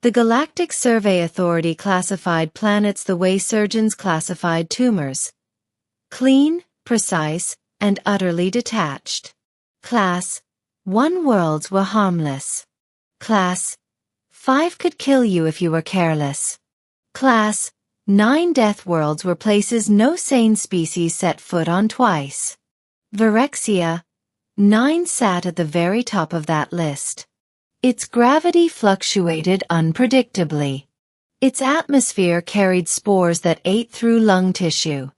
The Galactic Survey Authority classified planets the way surgeons classified tumors. Clean, precise, and utterly detached. Class-1 worlds were harmless. Class-5 could kill you if you were careless. Class-9 Deathworlds were places no sane species set foot on twice. Phyrexia 9 sat at the very top of that list. Its gravity fluctuated unpredictably. Its atmosphere carried spores that ate through lung tissue.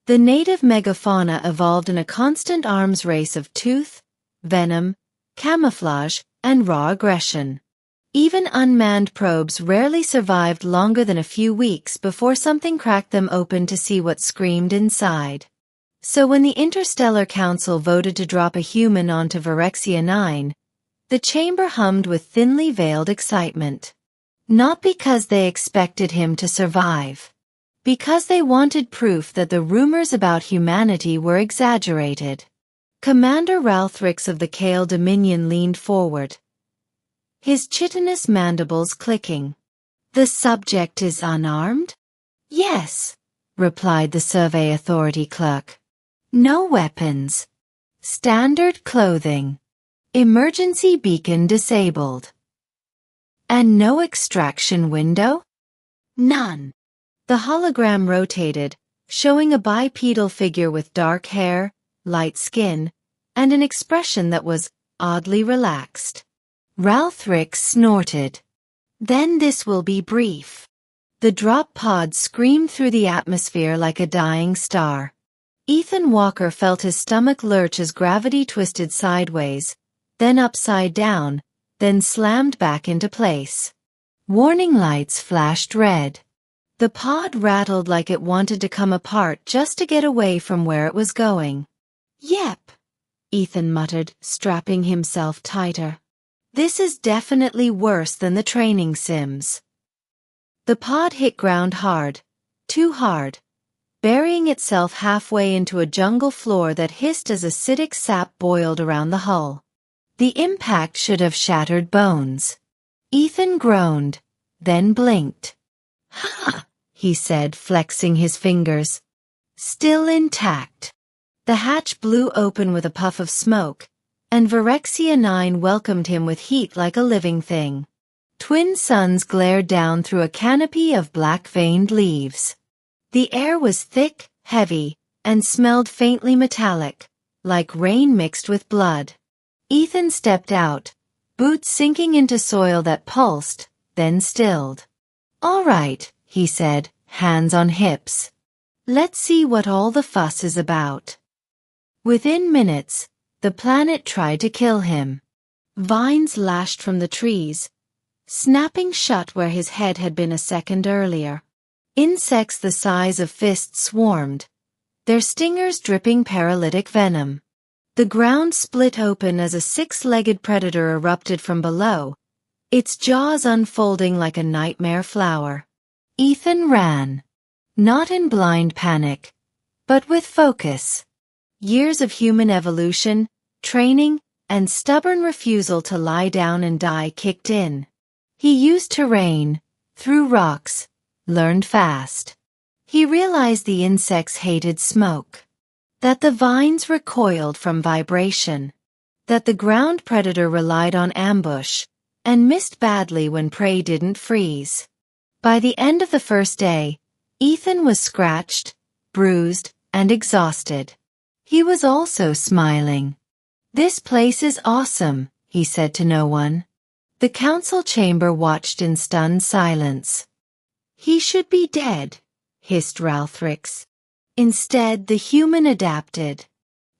The native megafauna evolved in a constant arms race of tooth, venom, camouflage, and raw aggression. Even unmanned probes rarely survived longer than a few weeks before something cracked them open to see what screamed inside. So when the Interstellar Council voted to drop a human onto Phyrexia 9, the chamber hummed with thinly veiled excitement. Not because they expected him to survive. Because they wanted proof that the rumors about humanity were exaggerated. Commander Ralthrix of the Kale Dominion leaned forward, his chitinous mandibles clicking. "The subject is unarmed?" "Yes," replied the Survey Authority clerk. "No weapons. Standard clothing. Emergency beacon disabled. And no extraction window?" "None." The hologram rotated, showing a bipedal figure with dark hair, light skin, and an expression that was oddly relaxed. Ralthrix snorted. "Then this will be brief." The drop pod screamed through the atmosphere like a dying star. Ethan Walker felt his stomach lurch as gravity twisted sideways, then upside down, then slammed back into place. Warning lights flashed red. The pod rattled like it wanted to come apart just to get away from where it was going. "Yep," Ethan muttered, strapping himself tighter. "This is definitely worse than the training sims." The pod hit ground hard, too hard, burying itself halfway into a jungle floor that hissed as acidic sap boiled around the hull. The impact should have shattered bones. Ethan groaned, then blinked. "Ha!" he said, flexing his fingers. "Still intact." The hatch blew open with a puff of smoke, and Phyrexia 9 welcomed him with heat like a living thing. Twin suns glared down through a canopy of black-veined leaves. The air was thick, heavy, and smelled faintly metallic, like rain mixed with blood. Ethan stepped out, boots sinking into soil that pulsed, then stilled. "All right," he said, hands on hips. "Let's see what all the fuss is about." Within minutes, the planet tried to kill him. Vines lashed from the trees, snapping shut where his head had been a second earlier. Insects the size of fists swarmed, their stingers dripping paralytic venom. The ground split open as a six-legged predator erupted from below, its jaws unfolding like a nightmare flower. Ethan ran. Not in blind panic, but with focus. Years of human evolution, training, and stubborn refusal to lie down and die kicked in. He used terrain, threw rocks, learned fast. He realized the insects hated smoke. That the vines recoiled from vibration. That the ground predator relied on ambush, and missed badly when prey didn't freeze. By the end of the first day, Ethan was scratched, bruised, and exhausted. He was also smiling. "This place is awesome," he said to no one. The council chamber watched in stunned silence. "He should be dead," hissed Ralthrix. Instead, the human adapted.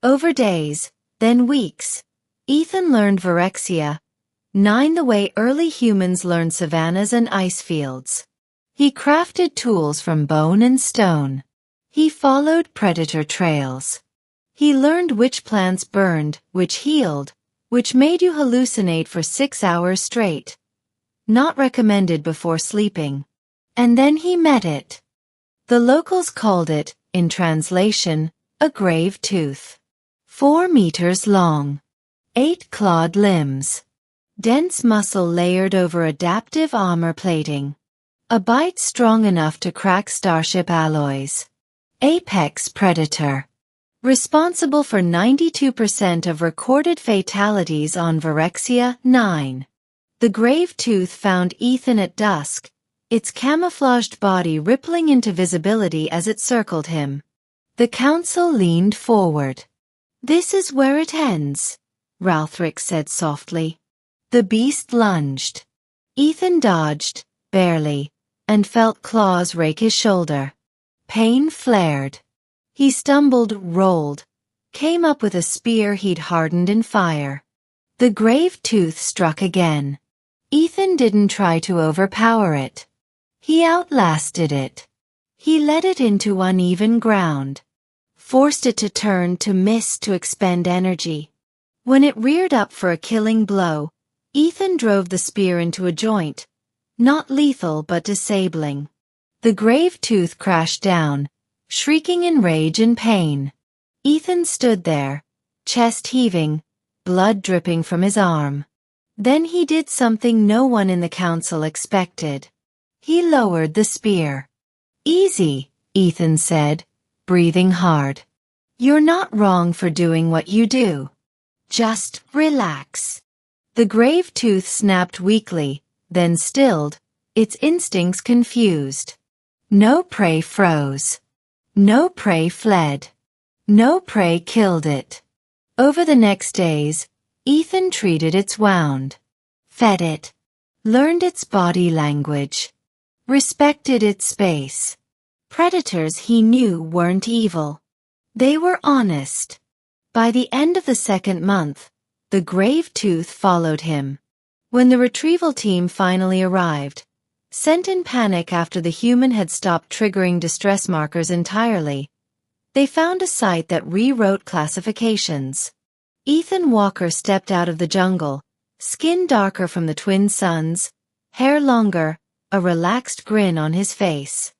Over days, then weeks, Ethan learned Phyrexia 9 the way early humans learned savannas and ice fields. He crafted tools from bone and stone. He followed predator trails. He learned which plants burned, which healed, which made you hallucinate for 6 hours straight. Not recommended before sleeping. And then he met it. The locals called it, in translation, a grave tooth. 4 meters long. 8 clawed limbs. dense muscle layered over adaptive armor plating. A bite strong enough to crack starship alloys. Apex predator. Responsible for 92% of recorded fatalities on Varexia 9. The grave tooth found Ethan at dusk, its camouflaged body rippling into visibility as it circled him. The council leaned forward. "This is where it ends," Ralthric said softly. The beast lunged. Ethan dodged, barely, and felt claws rake his shoulder. Pain flared. He stumbled, rolled, came up with a spear he'd hardened in fire. The grave tooth struck again. Ethan didn't try to overpower it. He outlasted it. He led it into uneven ground. Forced it to turn, to miss, to expend energy. When it reared up for a killing blow, Ethan drove the spear into a joint. Not lethal but disabling. The grave tooth crashed down, shrieking in rage and pain. Ethan stood there, chest heaving, blood dripping from his arm. Then he did something no one in the council expected. He lowered the spear. "Easy," Ethan said, breathing hard. "You're not wrong for doing what you do. Just relax." The grave tooth snapped weakly, then stilled, its instincts confused. No prey froze. No prey fled. No prey killed it. Over the next days, Ethan treated its wound. Fed it. Learned its body language. Respected its space. Predators he knew weren't evil. They were honest. By the end of the second month, the grave tooth followed him. When the retrieval team finally arrived, sent in panic after the human had stopped triggering distress markers entirely, they found a site that rewrote classifications. Ethan Walker stepped out of the jungle, skin darker from the twin suns, hair longer, a relaxed grin on his face.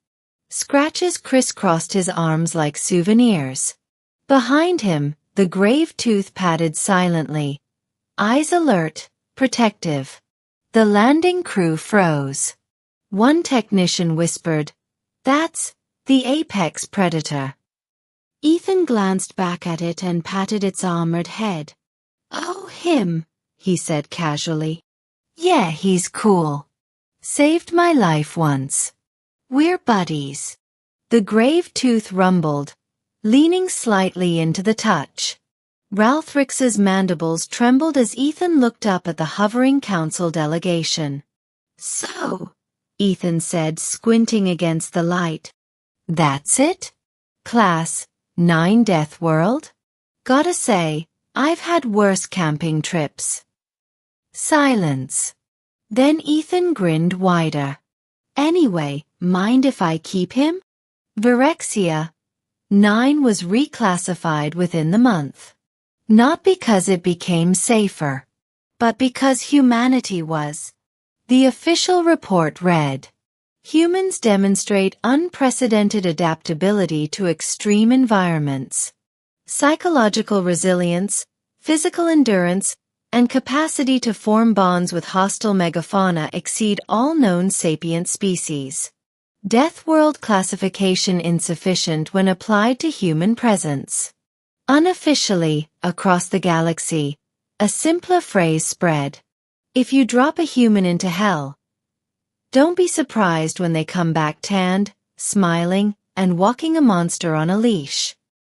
Scratches crisscrossed his arms like souvenirs. Behind him, the grave tooth padded silently, eyes alert, protective. The landing crew froze. One technician whispered, "That's the apex predator." Ethan glanced back at it and patted its armored head. "Oh, him," he said casually. "Yeah, he's cool. Saved my life once. We're buddies." The grave tooth rumbled, leaning slightly into the touch. Ralthrix's mandibles trembled as Ethan looked up at the hovering council delegation. "So," Ethan said, squinting against the light. "That's it? Class-9 Deathworld? Gotta say, I've had worse camping trips." Silence. Then Ethan grinned wider. "Anyway, mind if I keep him?" Varexia 9 was reclassified within the month. Not because it became safer, but because humanity was. The official report read, "Humans demonstrate unprecedented adaptability to extreme environments. Psychological resilience, physical endurance, and capacity to form bonds with hostile megafauna exceed all known sapient species. Deathworld classification insufficient when applied to human presence." Unofficially, across the galaxy, a simpler phrase spread. If you drop a human into hell, don't be surprised when they come back tanned, smiling, and walking a monster on a leash.